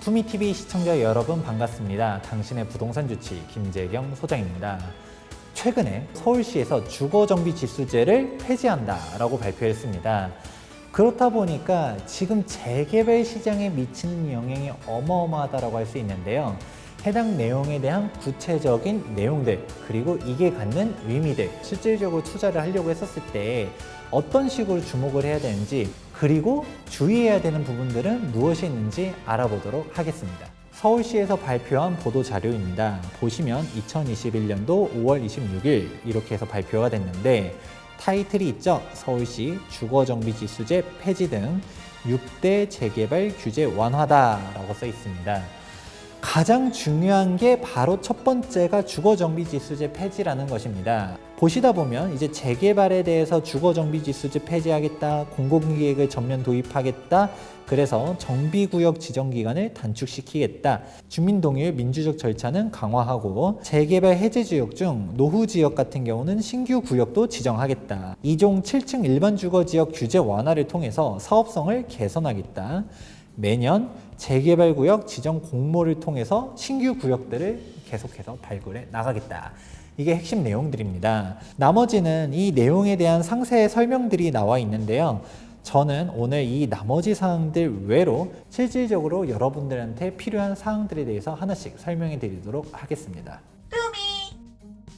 후미TV 시청자 여러분 반갑습니다. 당신의 부동산 주치 김재경 소장입니다. 최근에 서울시에서 주거정비지수제를 폐지한다라고 발표했습니다. 그렇다 보니까 지금 재개발 시장에 미치는 영향이 어마어마하다고 할 수 있는데요. 해당 내용에 대한 구체적인 내용들, 그리고 이게 갖는 의미들, 실질적으로 투자를 하려고 했었을 때 어떤 식으로 주목을 해야 되는지, 그리고 주의해야 되는 부분들은 무엇이 있는지 알아보도록 하겠습니다. 서울시에서 발표한 보도 자료입니다. 보시면 2021년도 5월 26일 이렇게 해서 발표가 됐는데 타이틀이 있죠. 서울시 주거정비지수제 폐지 등 6대 재개발 규제 완화다라고 써 있습니다. 가장 중요한 게 바로 첫 번째가 주거정비지수제 폐지라는 것입니다. 보시다 보면 이제 재개발에 대해서 주거정비지수제 폐지하겠다, 공공기획을 전면 도입하겠다, 그래서 정비구역 지정기간을 단축시키겠다, 주민동의의 민주적 절차는 강화하고 재개발 해제지역 중 노후지역 같은 경우는 신규 구역도 지정하겠다, 2종 7층 일반주거지역 규제 완화를 통해서 사업성을 개선하겠다, 매년 재개발구역 지정 공모를 통해서 신규 구역들을 계속해서 발굴해 나가겠다. 이게 핵심 내용들입니다. 나머지는 이 내용에 대한 상세 설명들이 나와 있는데요. 저는 오늘 이 나머지 사항들 외로 실질적으로 여러분들한테 필요한 사항들에 대해서 하나씩 설명해 드리도록 하겠습니다.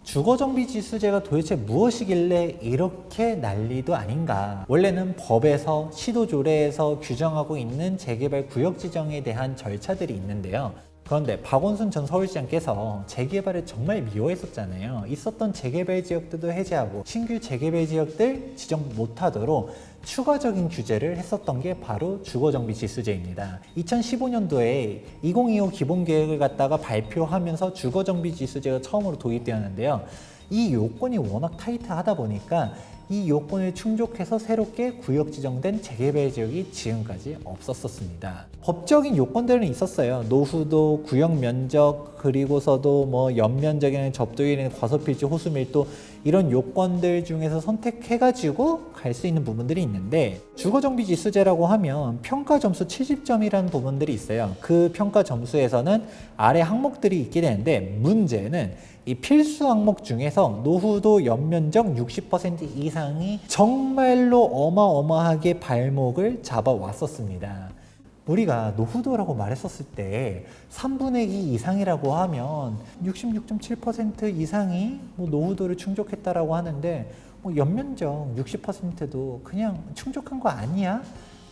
주거정비지수제가 도대체 무엇이길래 이렇게 난리도 아닌가. 원래는 법에서 시도조례에서 규정하고 있는 재개발 구역 지정에 대한 절차들이 있는데요. 그런데 박원순 전 서울시장께서 재개발을 정말 미워했었잖아요. 있었던 재개발 지역들도 해제하고 신규 재개발 지역들 지정 못하도록 추가적인 규제를 했었던 게 바로 주거정비지수제입니다. 2015년도에 2025 기본계획을 갖다가 발표하면서 주거정비지수제가 처음으로 도입되었는데요. 이 요건이 워낙 타이트하다 보니까 이 요건을 충족해서 새롭게 구역 지정된 재개발 지역이 지금까지 없었습니다. 법적인 요건들은 있었어요. 노후도, 구역 면적, 그리고서도 뭐 연면적이나 접도일이나 과소필지 호수밀도 이런 요건들 중에서 선택해가지고 갈 수 있는 부분들이 있는데 주거정비지수제라고 하면 평가 점수 70점이라는 부분들이 있어요. 그 평가 점수에서는 아래 항목들이 있게 되는데 문제는 이 필수 항목 중에서 노후도 연면적 60% 이상이 정말로 어마어마하게 발목을 잡아왔었습니다. 우리가 노후도라고 말했었을 때 3분의 2 이상이라고 하면 66.7% 이상이 뭐 노후도를 충족했다라고 하는데 뭐 연면적 60%도 그냥 충족한 거 아니야?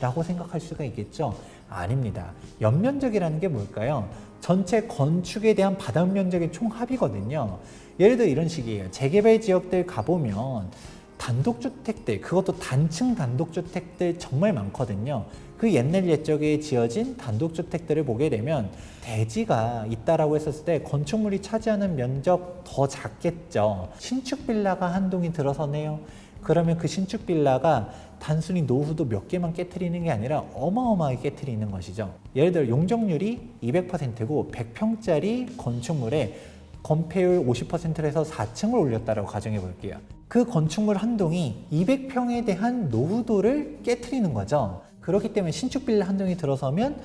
라고 생각할 수가 있겠죠? 아닙니다. 연면적이라는 게 뭘까요? 전체 건축에 대한 바닥 면적의 총합이거든요. 예를 들어 이런 식이에요. 재개발 지역들 가보면 단독주택들, 그것도 단층 단독주택들 정말 많거든요. 그 옛날 옛적에 지어진 단독주택들을 보게 되면 대지가 있다라고 했었을 때 건축물이 차지하는 면적 더 작겠죠. 신축 빌라가 한 동이 들어서네요. 그러면 그 신축 빌라가 단순히 노후도 몇 개만 깨트리는 게 아니라 어마어마하게 깨트리는 것이죠. 예를 들어 용적률이 200%고 100평짜리 건축물에 건폐율 50%로 해서 4층을 올렸다고 가정해 볼게요. 그 건축물 한 동이 200평에 대한 노후도를 깨트리는 거죠. 그렇기 때문에 신축 빌라 한 동이 들어서면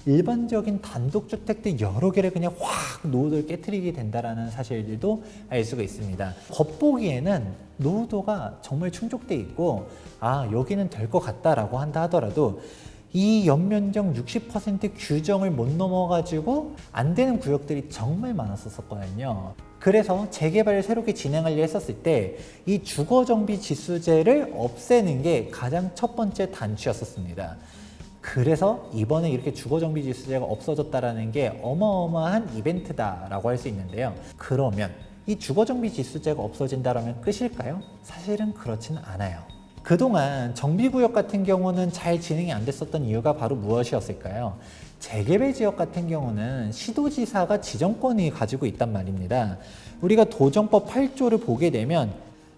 일반적인 단독주택들 여러 개를 그냥 확 노후도를 깨트리게 된다는 사실들도 알 수가 있습니다. 겉보기에는 노후도가 정말 충족돼 있고 여기는 될 것 같다라고 한다 하더라도 이 연면적 60% 규정을 못 넘어가지고 안 되는 구역들이 정말 많았었거든요. 그래서 재개발을 새롭게 진행하려 했었을 때 이 주거정비지수제를 없애는 게 가장 첫 번째 단추였었습니다. 그래서 이번에 이렇게 주거정비지수제가 없어졌다는 게 어마어마한 이벤트다라고 할 수 있는데요. 그러면 이 주거정비지수제가 없어진다면 끝일까요? 사실은 그렇지는 않아요. 그동안 정비구역 같은 경우는 잘 진행이 안 됐었던 이유가 바로 무엇이었을까요? 재개발 지역 같은 경우는 시도지사가 지정권이 가지고 있단 말입니다. 우리가 도정법 8조를 보게 되면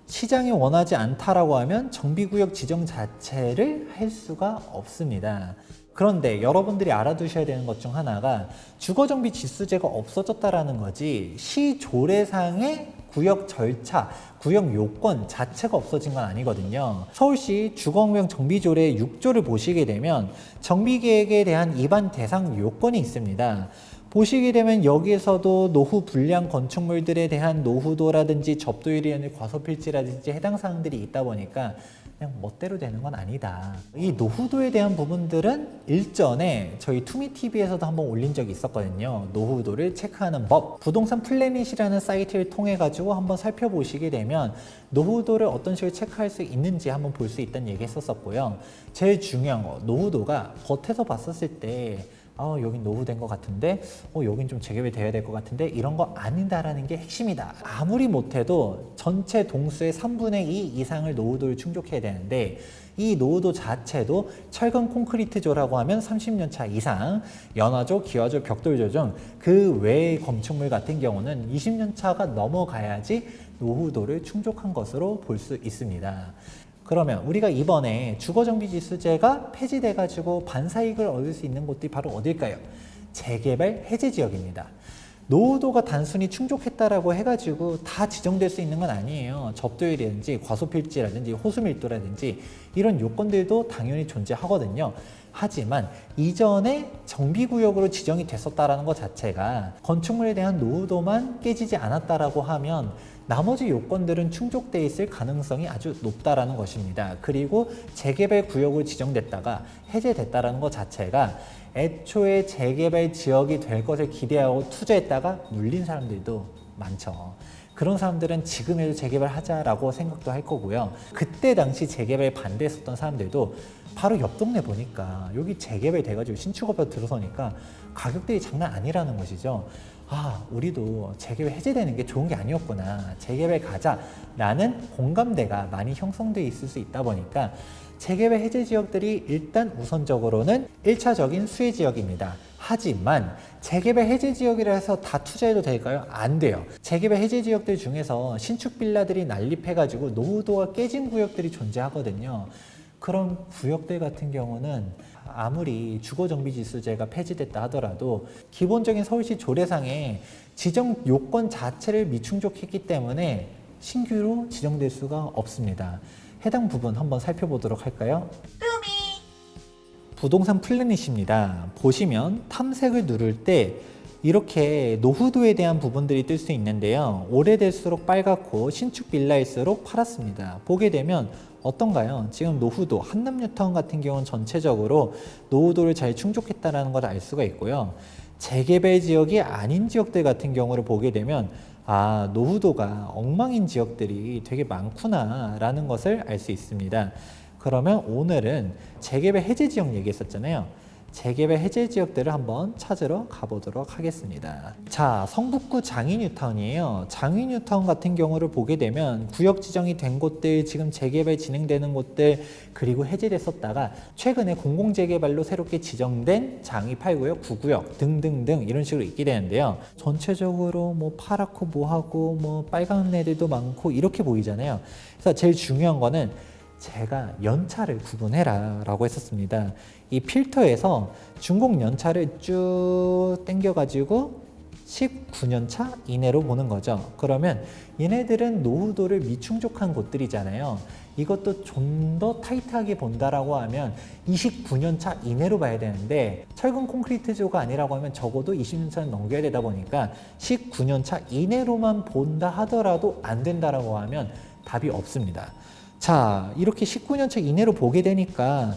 시장이 원하지 않다라고 하면 정비구역 지정 자체를 할 수가 없습니다. 그런데 여러분들이 알아두셔야 되는 것 중 하나가 주거정비지수제가 없어졌다라는 거지 시조례상의 구역 절차, 구역 요건 자체가 없어진 건 아니거든요. 서울시 주거환경 정비조례 6조를 보시게 되면 정비계획에 대한 입안 대상 요건이 있습니다. 보시게 되면 여기에서도 노후 불량 건축물들에 대한 노후도라든지 접도율이라든지 과소필지라든지 해당 사항들이 있다 보니까 그냥 멋대로 되는 건 아니다. 이 노후도에 대한 부분들은 일전에 저희 투미TV에서도 한번 올린 적이 있었거든요. 노후도를 체크하는 법. 부동산 플래닛이라는 사이트를 통해 가지고 한번 살펴보시게 되면 노후도를 어떤 식으로 체크할 수 있는지 한번 볼 수 있다는 얘기 했었고요. 제일 중요한 거, 노후도가 겉에서 봤었을 때 여긴 노후된 것 같은데 여긴 좀 재개발 돼야 될 것 같은데 이런 거 아니다라는 게 핵심이다. 아무리 못해도 전체 동수의 3분의 2 이상을 노후도를 충족해야 되는데 이 노후도 자체도 철근 콘크리트조라고 하면 30년 차 이상, 연화조, 기와조, 벽돌조 중 그 외의 건축물 같은 경우는 20년 차가 넘어가야지 노후도를 충족한 것으로 볼 수 있습니다. 그러면 우리가 이번에 주거정비지수제가 폐지돼가지고 반사이익을 얻을 수 있는 곳들이 바로 어딜까요? 재개발 해제지역입니다. 노후도가 단순히 충족했다라고 해가지고 다 지정될 수 있는 건 아니에요. 접도율이라든지 과소필지라든지 호수밀도라든지 이런 요건들도 당연히 존재하거든요. 하지만 이전에 정비구역으로 지정이 됐었다라는 것 자체가 건축물에 대한 노후도만 깨지지 않았다라고 하면 나머지 요건들은 충족돼 있을 가능성이 아주 높다라는 것입니다. 그리고 재개발 구역으로 지정됐다가 해제됐다라는 것 자체가 애초에 재개발 지역이 될 것을 기대하고 투자했다가 물린 사람들도 많죠. 그런 사람들은 지금에도 재개발하자라고 생각도 할 거고요. 그때 당시 재개발 반대했었던 사람들도 바로 옆 동네 보니까 여기 재개발 돼가지고 신축업에 들어서니까 가격들이 장난 아니라는 것이죠. 우리도 재개발 해제되는 게 좋은 게 아니었구나. 재개발 가자라는 공감대가 많이 형성되어 있을 수 있다 보니까 재개발 해제 지역들이 일단 우선적으로는 1차적인 수혜 지역입니다. 하지만 재개발 해제 지역이라 해서 다 투자해도 될까요? 안 돼요. 재개발 해제 지역들 중에서 신축 빌라들이 난립해가지고 노후도가 깨진 구역들이 존재하거든요. 그런 구역들 같은 경우는 아무리 주거정비지수제가 폐지됐다 하더라도 기본적인 서울시 조례상의 지정 요건 자체를 미충족했기 때문에 신규로 지정될 수가 없습니다. 해당 부분 한번 살펴보도록 할까요? 부동산 플래닛입니다. 보시면 탐색을 누를 때 이렇게 노후도에 대한 부분들이 뜰 수 있는데요. 오래될수록 빨갛고 신축 빌라일수록 파랗습니다. 보게 되면 어떤가요? 지금 노후도, 한남뉴타운 같은 경우는 전체적으로 노후도를 잘 충족했다는 걸 알 수가 있고요. 재개발 지역이 아닌 지역들 같은 경우를 보게 되면 노후도가 엉망인 지역들이 되게 많구나 라는 것을 알 수 있습니다. 그러면 오늘은 재개발 해제 지역 얘기했었잖아요. 재개발 해제 지역들을 한번 찾으러 가보도록 하겠습니다. 자, 성북구 장인뉴타운이에요. 장인뉴타운 같은 경우를 보게 되면 구역 지정이 된 곳들, 지금 재개발 진행되는 곳들, 그리고 해제됐었다가 최근에 공공재개발로 새롭게 지정된 장위 8구역, 9구역 등등등 이런 식으로 있게 되는데요. 전체적으로 뭐 파랗고 뭐하고 빨간 애들도 많고 이렇게 보이잖아요. 그래서 제일 중요한 거는 제가 연차를 구분해라 라고 했었습니다. 이 필터에서 준공 연차를 쭉 당겨가지고 19년차 이내로 보는 거죠. 그러면 얘네들은 노후도를 미충족한 곳들이잖아요. 이것도 좀 더 타이트하게 본다라고 하면 29년차 이내로 봐야 되는데 철근 콘크리트조가 아니라고 하면 적어도 20년차는 넘겨야 되다 보니까 19년차 이내로만 본다 하더라도 안 된다라고 하면 답이 없습니다. 자, 이렇게 19년차 이내로 보게 되니까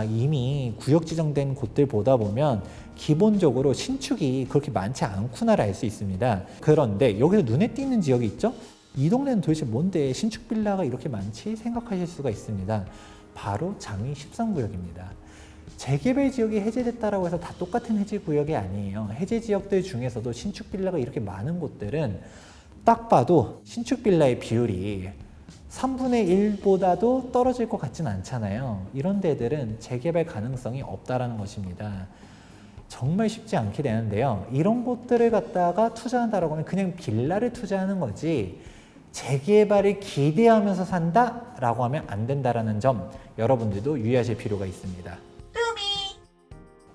이미 구역 지정된 곳들 보다 보면 기본적으로 신축이 그렇게 많지 않구나를 알 수 있습니다. 그런데 여기서 눈에 띄는 지역이 있죠? 이 동네는 도대체 뭔데 신축 빌라가 이렇게 많지? 생각하실 수가 있습니다. 바로 장위 13구역입니다. 재개발 지역이 해제됐다고 해서 다 똑같은 해제 구역이 아니에요. 해제 지역들 중에서도 신축 빌라가 이렇게 많은 곳들은 딱 봐도 신축 빌라의 비율이 3분의 1보다도 떨어질 것 같진 않잖아요. 이런 데들은 재개발 가능성이 없다라는 것입니다. 정말 쉽지 않게 되는데요. 이런 곳들을 갖다가 투자한다라고 하면 그냥 빌라를 투자하는 거지 재개발을 기대하면서 산다라고 하면 안 된다라는 점 여러분들도 유의하실 필요가 있습니다.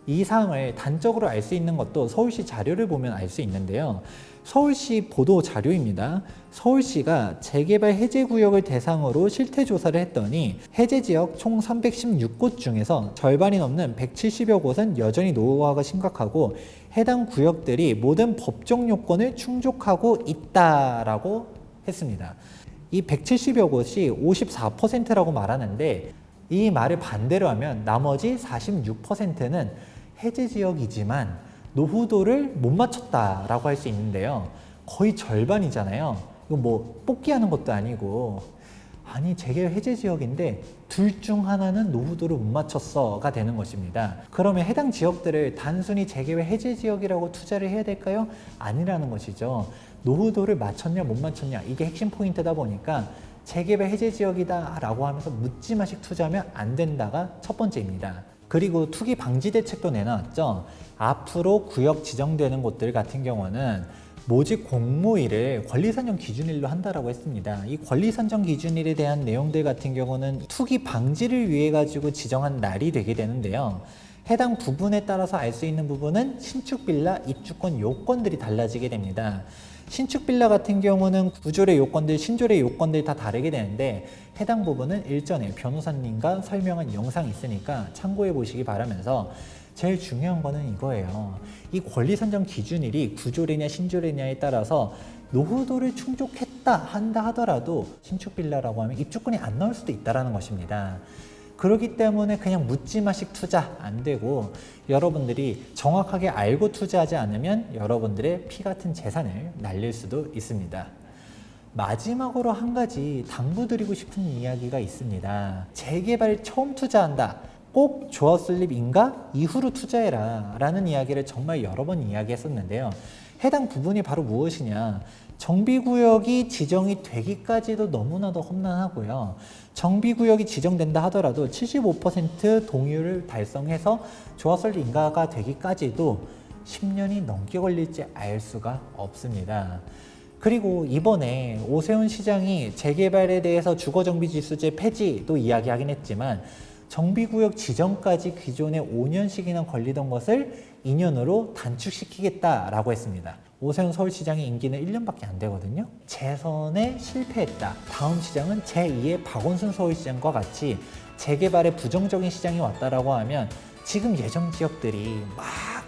이 사항을 단적으로 알 수 있는 것도 서울시 자료를 보면 알 수 있는데요. 서울시 보도 자료입니다. 서울시가 재개발 해제 구역을 대상으로 실태 조사를 했더니 해제 지역 총 316곳 중에서 절반이 넘는 170여 곳은 여전히 노후화가 심각하고 해당 구역들이 모든 법정 요건을 충족하고 있다라고 했습니다. 이 170여 곳이 54%라고 말하는데 이 말을 반대로 하면 나머지 46%는 해제 지역이지만 노후도를 못 맞췄다라고 할 수 있는데요. 거의 절반이잖아요. 이거 뭐 뽑기하는 것도 아니고, 아니 재개발 해제 지역인데 둘 중 하나는 노후도를 못 맞췄어가 되는 것입니다. 그러면 해당 지역들을 단순히 재개발 해제 지역이라고 투자를 해야 될까요? 아니라는 것이죠. 노후도를 맞췄냐 못 맞췄냐, 이게 핵심 포인트다 보니까 재개발 해제 지역이다 라고 하면서 묻지마식 투자하면 안 된다가 첫 번째입니다. 그리고 투기 방지 대책도 내놨죠. 앞으로 구역 지정되는 곳들 같은 경우는 모집 공모일을 권리산정 기준일로 한다라고 했습니다. 이 권리산정 기준일에 대한 내용들 같은 경우는 투기 방지를 위해 가지고 지정한 날이 되게 되는데요. 해당 부분에 따라서 알 수 있는 부분은 신축 빌라 입주권 요건들이 달라지게 됩니다. 신축 빌라 같은 경우는 구조의 요건들, 신조의 요건들 다 다르게 되는데 해당 부분은 일전에 변호사님과 설명한 영상이 있으니까 참고해 보시기 바라면서 제일 중요한 거는 이거예요. 이 권리산정 기준일이 구조래냐 신조래냐에 따라서 노후도를 충족했다 한다 하더라도 신축 빌라라고 하면 입주권이 안 나올 수도 있다는 것입니다. 그렇기 때문에 그냥 묻지마식 투자 안 되고 여러분들이 정확하게 알고 투자하지 않으면 여러분들의 피 같은 재산을 날릴 수도 있습니다. 마지막으로 한 가지 당부드리고 싶은 이야기가 있습니다. 재개발 처음 투자한다. 꼭 조합설립인가 이후로 투자해라 라는 이야기를 정말 여러 번 이야기했었는데요. 해당 부분이 바로 무엇이냐, 정비구역이 지정이 되기까지도 너무나도 험난하고요. 정비구역이 지정된다 하더라도 75% 동의율을 달성해서 조합설립 인가가 되기까지도 10년이 넘게 걸릴지 알 수가 없습니다. 그리고 이번에 오세훈 시장이 재개발에 대해서 주거정비지수제 폐지도 이야기하긴 했지만 정비구역 지정까지 기존에 5년씩이나 걸리던 것을 2년으로 단축시키겠다라고 했습니다. 오세훈 서울시장의 임기는 1년밖에 안 되거든요. 재선에 실패했다. 다음 시장은 제2의 박원순 서울시장과 같이 재개발에 부정적인 시장이 왔다라고 하면 지금 예정 지역들이 막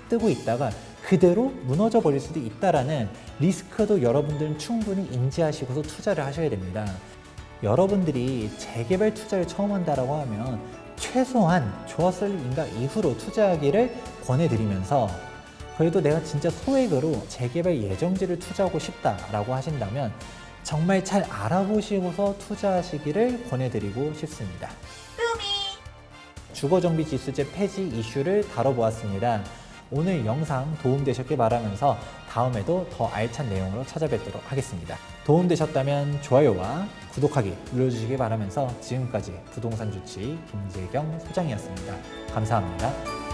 뜨고 있다가 그대로 무너져 버릴 수도 있다라는 리스크도 여러분들은 충분히 인지하시고서 투자를 하셔야 됩니다. 여러분들이 재개발 투자를 처음 한다라고 하면 최소한 조합설립 인가 이후로 투자하기를 권해드리면서 그래도 내가 진짜 소액으로 재개발 예정지를 투자하고 싶다라고 하신다면 정말 잘 알아보시고서 투자하시기를 권해드리고 싶습니다. 주거정비지수제 폐지 이슈를 다뤄보았습니다. 오늘 영상 도움되셨길 바라면서 다음에도 더 알찬 내용으로 찾아뵙도록 하겠습니다. 도움되셨다면 좋아요와 구독하기 눌러주시기 바라면서 지금까지 부동산 주치 김재경 소장이었습니다. 감사합니다.